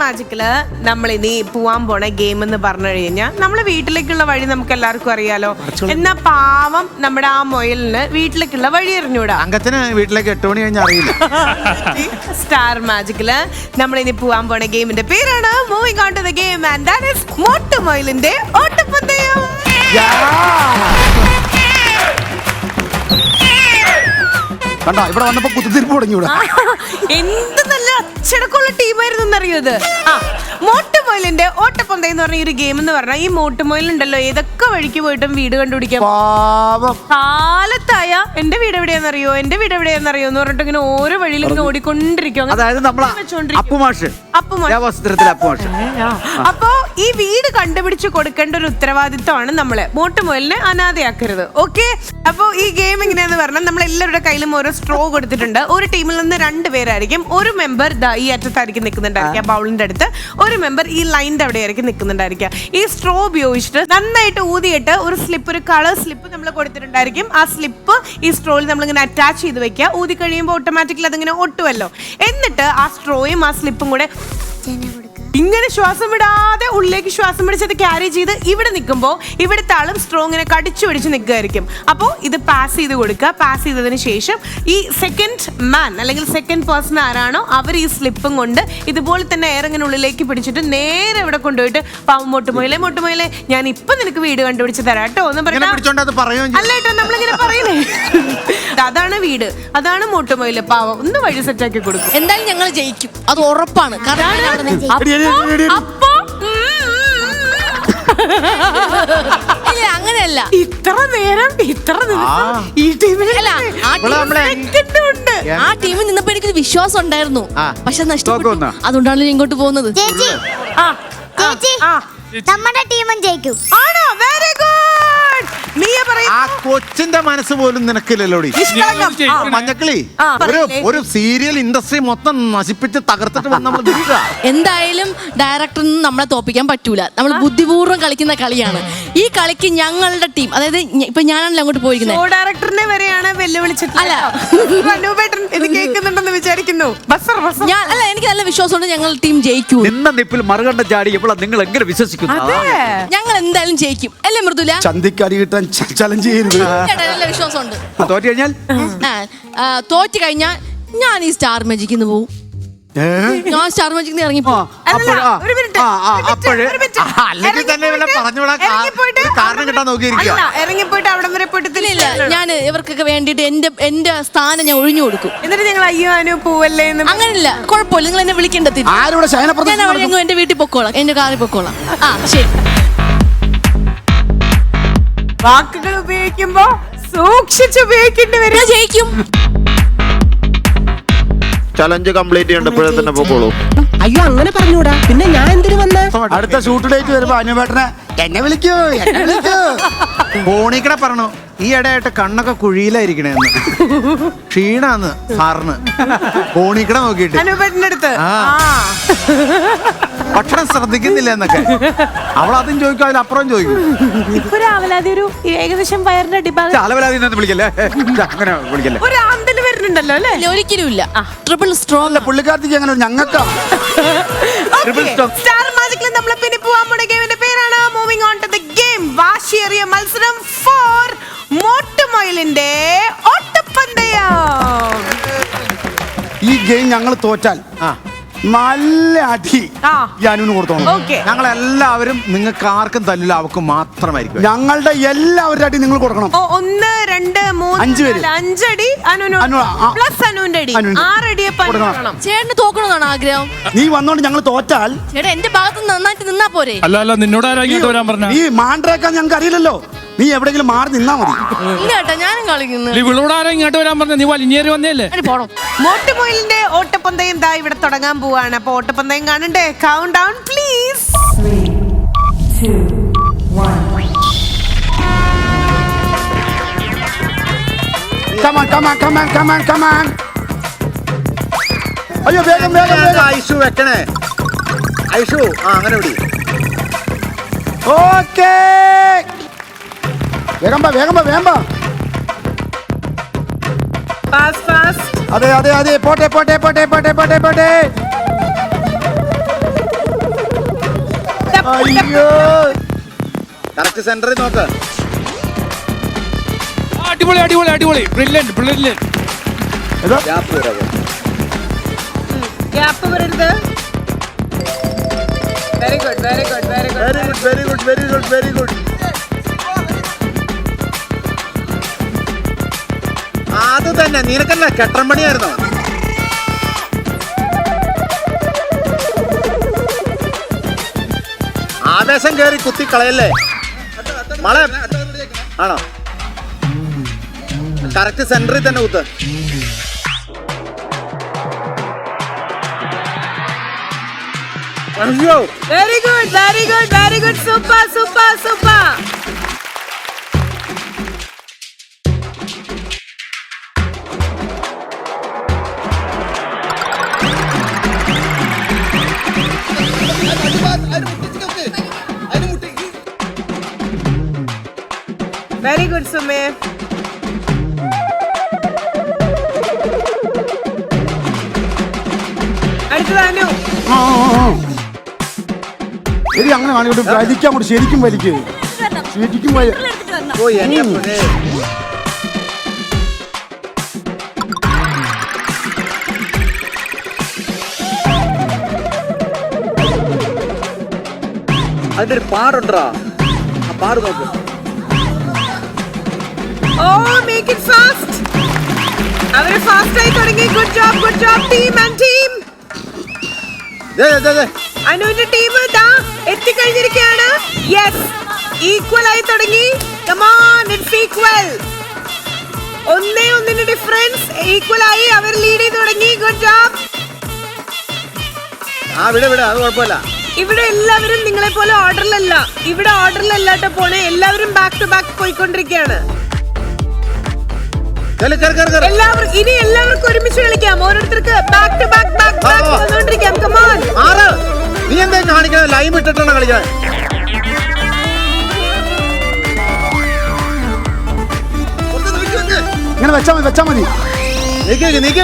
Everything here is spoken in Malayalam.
മാജിക്കില് നമ്മളിനി പോവാൻ പോണ ഗെയിം എന്ന് പറഞ്ഞു കഴിഞ്ഞാൽ നമ്മളെ വീട്ടിലേക്കുള്ള വഴി നമുക്ക് എല്ലാവർക്കും അറിയാലോ. എന്നാ പാവം നമ്മുടെ ആ മൊയലിന് വീട്ടിലേക്കുള്ള വഴി അറിഞ്ഞൂടാ. അങ്കത്തിന് വീട്ടിലേക്ക് 8 മണി കഴിഞ്ഞാൽ അറിയില്ല. സ്റ്റാർ മാജിക്കില് നമ്മളിനി പോവാൻ പോണ ഗെയിമിന്റെ പേരാണ് moving on to the game and that is മോട്ടുമൊയിലിന്റെ ഓട്ടപ്പന്തയം. കണ്ടോ ഇവിടെ വന്നപ്പോ കുത്തിരിപ്പ് തുടങ്ങിയൂടാ. എന്ത് നല്ല അച്ചടക്കമുള്ള ടീമായിരുന്നു എന്നറിയോ ഇത്. മോട്ടുമൊയിലിന്റെ ഓട്ടപ്പന്തയം എന്ന് പറഞ്ഞ ഈ ഒരു ഗെയിം എന്ന് പറഞ്ഞാൽ ഈ മോട്ടുമൊയിലുണ്ടല്ലോ ഏതൊക്കെ വഴിക്ക് പോയിട്ടും വീട് കണ്ടുപിടിക്കാം. കാലത്തായ എന്റെ വീട് എവിടെയാണെന്നറിയോ എന്റെ വീട് എവിടെയാണെന്നറിയോ എന്ന് പറഞ്ഞിട്ട് ഇങ്ങനെ ഓരോ വഴിയിൽ ഇങ്ങനെ ഓടിക്കൊണ്ടിരിക്കും. അപ്പൊ ഈ വീട് കണ്ടുപിടിച്ച് കൊടുക്കേണ്ട ഒരു ഉത്തരവാദിത്വമാണ് നമ്മള്. മോട്ടുമൊയിലിനെ അനാഥയാക്കരുത്. ഓക്കെ, അപ്പൊ ഈ ഗെയിം എങ്ങനെയാന്ന് പറഞ്ഞാൽ നമ്മൾ എല്ലാവരുടെ കയ്യിലും ഓരോ സ്ട്രോ കൊടുത്തിട്ടുണ്ട്. ഒരു ടീമിൽ നിന്ന് 2 പേരായിരിക്കും. ഒരു മെമ്പർ ഈ അറ്റത്തായിരിക്കും നിൽക്കുന്നുണ്ടായിരിക്കുക ബൗളിന്റെ അടുത്ത്, ഒരു മെമ്പർ ഈ ലൈനിന്റെ അവിടെ ആയിരിക്കും നിൽക്കുന്നുണ്ടായിരിക്കുക. ഈ സ്ട്രോ ഉപയോഗിച്ചിട്ട് നന്നായിട്ട് ഊതിയിട്ട് ഒരു സ്ലിപ്പ്, ഒരു കളർ സ്ലിപ്പ് നമ്മൾ കൊടുത്തിട്ടുണ്ടായിരിക്കും. ആ സ്ലിപ്പ് ഈ സ്ട്രോയിൽ നമ്മളിങ്ങനെ അറ്റാച്ച് ചെയ്ത് വെക്കുക. ഊതി കഴിയുമ്പോൾ ഓട്ടോമാറ്റിക്കലി അതിങ്ങനെ ഒട്ടുമല്ലോ. എന്നിട്ട് ആ സ്ട്രോയും ആ സ്ലിപ്പും കൂടെ ഇങ്ങനെ ശ്വാസം വിടാതെ ഉള്ളിലേക്ക് ശ്വാസം പിടിച്ചത് ക്യാരി ചെയ്ത് ഇവിടെ നിൽക്കുമ്പോൾ ഇവിടുത്തെ ആളും സ്ട്രോ ഇങ്ങനെ കടിച്ചു പിടിച്ച് നിൽക്കുമായിരിക്കും. അപ്പോൾ ഇത് പാസ് ചെയ്ത് കൊടുക്കുക. പാസ് ചെയ്തതിന് ശേഷം ഈ സെക്കൻഡ് മാൻ അല്ലെങ്കിൽ സെക്കൻഡ് പേഴ്സൺ ആരാണോ അവർ ഈ സ്ലിപ്പും കൊണ്ട് ഇതുപോലെ തന്നെ എയർ ഇങ്ങനെ ഉള്ളിലേക്ക് പിടിച്ചിട്ട് നേരെ ഇവിടെ കൊണ്ടുപോയിട്ട് പാവം മോട്ടുമൊയിലെ ഞാൻ ഇപ്പൊ നിനക്ക് വീട് കണ്ടുപിടിച്ച് തരാട്ടോ എന്ന് പറയാം. അല്ലേട്ടോ നമ്മളിങ്ങനെ പറയുന്നേ. അതാണ് വീട്, അതാണ് മോട്ടുമൊയില്. പാവം ഒന്ന് വഴി സെറ്റാക്കി കൊടുക്കും. എന്തായാലും ഞങ്ങൾ ജയിക്കും, അത് ഉറപ്പാണ്. അങ്ങനെയല്ല, ഇത്ര നേരം ഈ ടീമിൽ ആ ടീമിൽ നിന്നപ്പോ എനിക്ക് വിശ്വാസം ഉണ്ടായിരുന്നു, പക്ഷെ നഷ്ടപ്പെട്ടു. അതുകൊണ്ടാണ് ഇങ്ങോട്ട് പോകുന്നത്. നമ്മുടെ ടീമും ജയിക്കും. ആണോ? Very good. ആ കൊച്ചിന്റെ മനസ്സ് പോലും നിനക്കില്ലല്ലോടി. മഞ്ഞക്കിളി ഒരു സീരിയൽ ഇൻഡസ്ട്രി മൊത്തം നശിപ്പിച്ച് തകർത്തിട്ട് നമ്മൾ എന്തായാലും ഡയറക്ടറിന് നമ്മളെ തോപ്പിക്കാൻ പറ്റൂല. നമ്മൾ ബുദ്ധിപൂർവ്വം കളിക്കുന്ന കളിയാണ് ഈ കളിക്ക്. ഞങ്ങളുടെ ടീം, അതായത് ഇപ്പൊ ഞാനാണല്ലോ അങ്ങോട്ട് പോയിരിക്കുന്നത്, ഡയറക്ടറിനെ വരെയാണ് വെല്ലുവിളിച്ചിട്ട്. അല്ല, ഇത് കേൾക്കുന്നുണ്ടെന്ന് വിചാരിക്കുന്നു. അല്ല, എനിക്ക് നല്ല വിശ്വാസമുണ്ട് ഞങ്ങൾ ടീം ജയിക്കൂ. നിപ്പിൽ മറുകണ്ട ചാടി നിങ്ങൾ എങ്ങനെ വിശ്വസിക്കുന്നു? ഞങ്ങൾ എന്തായാലും ജയിക്കും അല്ലേ മൃദുല? ചന്തിക്കടി കിട്ടാൻ ചലഞ്ച് ചെയ്യരുത്. നല്ല വിശ്വാസമുണ്ട്. തോറ്റു കഴിഞ്ഞാൽ തോറ്റു കഴിഞ്ഞാൽ ഞാൻ ഈ സ്റ്റാർ മാജിക്കിന്ന് പോവും. ഞാൻ സ്റ്റാർ മാജിക്കിന്ന് ഇറങ്ങിപ്പോ. ഇറങ്ങിപ്പോയിട്ട് അവിടം വരെ പോയിട്ടില്ല. ഞാൻ ഇവർക്കൊക്കെ വേണ്ടിട്ട് എന്റെ സ്ഥാനം ഞാൻ ഒഴിഞ്ഞു കൊടുക്കും. എന്നിട്ട് ഞങ്ങൾ അയ്യോ അനു പോവല്ലേ? അങ്ങനെയില്ല, കുഴപ്പമില്ല. നിങ്ങൾ എന്നെ വിളിക്കേണ്ടത്. ഞാൻ എന്റെ വീട്ടിൽ പൊക്കോളാം, എന്റെ കാറിൽ പൊക്കോളാം. ശരി. വാക്കുകൾ ഉപയോഗിക്കുമ്പോ സൂക്ഷിച്ച് ഉപയോഗിക്കേണ്ടി വരും. ജയിക്കും. ചലഞ്ച് കംപ്ലീറ്റ് ചെയ്യണ്ടപ്പോഴേ തന്നെ പോക്കോളൂ. അയ്യോ അങ്ങനെ പറഞ്ഞൂടാ, പിന്നെ ഞാൻ എന്തിനു വന്ന? അടുത്ത ഷൂട്ട് ഡേറ്റ് വരുമ്പോ അനുവേട്ടനെ എന്നെ വിളിക്കൂ ഫോണിക്കടെ പറഞ്ഞു. ഈ ഇടയായിട്ട് കണ്ണൊക്കെ കുഴിയിലായിരിക്കണേന്ന്, ക്ഷീണാന്ന് സാറിന്. ഫോണിക്കടെ നോക്കിയിട്ട് അനുപേട്ടന്റെ അടുത്ത് ഭക്ഷണം ശ്രദ്ധിക്കുന്നില്ല എന്നൊക്കെ അവളതും ചോദിക്കും, അതിലപ്പുറം ചോദിക്കും. ഇപ്പൊ രാവിലെ ഒരു ഏകദേശം വയറിന്റെ അടിഭാഗം വിളിക്കല്ലേ, അങ്ങനെ വിളിക്കല്ലേ. ഒരു ആന്തല് വരുന്നുണ്ടല്ലോ അല്ലേ? ഒരിക്കലും ഇല്ല. ട്രിപ്പിൾ സ്ട്രോങ് പുള്ളിക്കാരത്തേക്ക് അങ്ങനെ ഞങ്ങൾക്ക് സ്റ്റാർ മാജിക്കിൽ നമ്മൾ പിന്നെ പോവാൻ പോണ ഗെയിമിന്റെ പേരാണ് moving on to the game. വാശിയേറിയ മത്സരം ഫോർ മോട്ടുമൊയിലിന്റെ ഓട്ടപ്പന്തയം. ഈ ഗെയിം ഞങ്ങൾ തോറ്റാൽ നല്ല അടി ഞാനൂന് കൊടുത്തോളൂ. ഞങ്ങളെല്ലാവരും നിങ്ങൾക്ക് ആർക്കും തല്ലില്ല, അവർക്ക് മാത്രമായിരിക്കും. ഞങ്ങളുടെ എല്ലാവരുടെ അടി നിങ്ങൾ കൊടുക്കണം. 1 2 3 4 5 അടി പ്ലസ് അനുവിന്റെ അടി 6 അടിയെ കൊടുക്കണം. ചേട്ടന് തോക്കണമെന്നാണ് ആഗ്രഹം. നീ വന്നോണ്ട് ഞങ്ങൾ തോറ്റാൽ ചേട്ടാ എന്റെ ഭാഗത്ത് നന്നായിട്ട് നിന്നാ പോരെ? അല്ല നിന്നോട് വരാൻ പറഞ്ഞ നീ മാണ്ടേക്കാൻ ഞങ്ങൾക്ക് അറിയില്ലല്ലോ. നീ എവിടെയെങ്കിലും മാറി നിന്നാ മതി. ഇല്ല ഞാനും കളിക്കുന്നു. ഇങ്ങോട്ട് വരാൻ പറഞ്ഞ നീ വലിഞ്ഞേറി വന്നേല്ലേ? മോട്ടുമൊയിലിന്റെ ഓട്ടപ്പന്തയം ദാ ഇവിടെ തുടങ്ങാൻ പോവാണ്. അപ്പൊ ഓട്ടപ്പന്തയം കാണണ്ടേ? Count down please. 3 2 1. Come on. അയ്യോ വേഗം ഐഷു വെക്കണേ. ഐഷു അങ്ങനെ വിടി. ഓക്കേ വേഗം വാ. അതെ പോട്ടെ. അയ്യോ കറക്റ്റ് സെന്ററിൽ നോക്ക്. അടിപൊളി അടിപൊളി അടിപൊളി ബ്രില്യന്റ് ബ്രില്യന്റ്. ഗ്യാപ്പ് വരാതെ. ഗ്യാപ്പ് വരരുത്. Very good very good very good very good very good very good very good. അത് തന്നെ, നിനക്കല്ല കെട്ടൻ പണിയായിരുന്നോ? ആവേശം കയറി കുത്തി കളയല്ലേ മളെ. ആണോ? കറക്റ്റ് സെന്ററിൽ തന്നെ കുത്ത്. അയ്യോ, very good very good very good. Super super super. Very good സുമേ. അടുത്തതാനു. ശരി അങ്ങനെ കാണിക്കോട്ട് വലിക്കാൻ കൂടി ശരിക്കും വലിക്കുക ശരിക്കും ഓ എന്നെ പൊന്നേ. അതിന്റെ ഒരു പാടുണ്ടാ, ആ പാട് നോക്ക്. Oh, make it fast. അവര് ഫാസ്റ്റ് ആയി തുടങ്ങി. Good job team and team. അനുവിന്റെ ടീം ഇതാ എത്തിക്കഴിഞ്ഞിരിക്കുകയാണ്. യെസ്, ഈക്വൽ ആയി തുടങ്ങി. Come on, it's equal. ഒന്നിന്റെ ഡിഫറൻസ് ഈക്വൽ ആയി. അവർ ലീഡ് ചെയ്ത് തുടങ്ങി. Good job. ആ വിട അത് കുഴപ്പമില്ല. ഇവിടെ എല്ലാവരും നിങ്ങളെ പോലെ ഓർഡറിലല്ല. ഇവിടെ ഓർഡറിലല്ലാട്ടോ പോണേ. എല്ലാവരും ബാക്ക് ടു ബാക്ക് പോയിക്കൊണ്ടിരിക്കുകയാണ്. എല്ലാവരും ഇനി എല്ലാവർക്കും ഒരുമിച്ച് കളിക്കാം. ഓരോരുത്തർക്ക് ബാക്ക് ടു ബാക്ക് വന്നോണ്ടിരിക്കാം. Come on. നീ എന്താ കാണിക്കണേ? ലൈവ് ഇട്ടിട്ടാണ് കളിക്കണേ. ഇങ്ങനെ വെച്ചാ മതി. നീക്കി